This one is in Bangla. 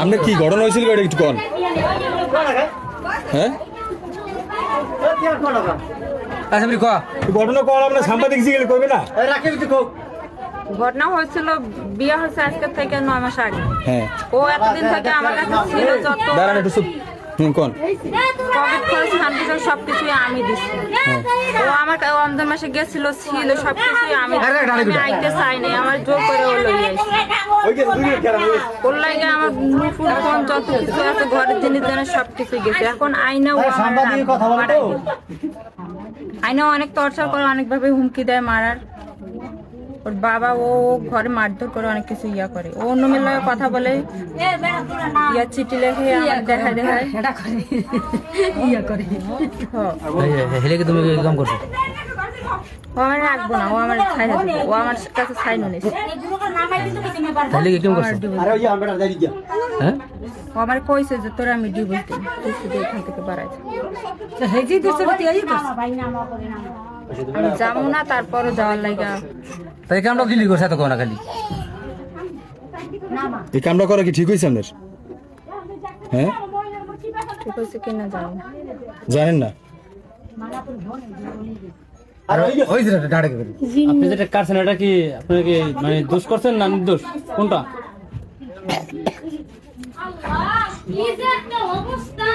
আপনার কি ঘটনা হয়েছিল একটু কন? হ্যাঁ ঘটনা কল আপনার সাংবাদিক জিজ্ঞেস করবে না। ঘটনা হয়েছিল বিয়ে হয়েছে আজকে থেকে 9 মাস আগে। হ্যাঁ ও এতদিন থেকে আমার কাছে ছিল যত দাঁড়ান একটু চুপ। কোন কোভিড খরচ হান্ডিশন সবকিছুই আমি দিচ্ছি। ও আমার রমজান মাসে গেছিল ছিল সবকিছুই আমি আইতে চাই নাই, আমার জোর করে ও লই আইছে। ওর লাগে আমার ফুল ফোন যত কিছু আছে ঘরের জিনিস জানে সবকিছু গেছে। এখন আইনাও আইনাও অনেক টর্চার করে, অনেকভাবে হুমকি দেয় মারার। ওর বাবা ও ঘরে মারধর করে অনেক কিছু ইয়া করে। ও অন্য মেয়ের লগে কথা বলে, ইয়া চিঠি লেখে আমার দেখায় দেখায় ইয়া করে। তুমি কাম করছো? ও আমার রাখবো না, ও আমার ছাই দেবে, ও আমার কাছে ছাই নিয়েছে। হ্যাঁ ও আমার কইছে যে তোরা আমি ডিভোর্স দিই, তুই শুধু এখান থেকে বাড়াইছে। আমি যাবো না, তারপরও যাওয়ার লাগা তাই কামটা দিলি করছে এত কোনা খালি এই কামটা করা কি ঠিক হয়েছে আপনার? হ্যাঁ ঠিক হয়েছে কিনা জানি না। জানেন না? আপনি যেটা কাটছেন এটা কি আপনি কি মানে দোষ করছেন না নির্দোষ কোনটা? অবস্থা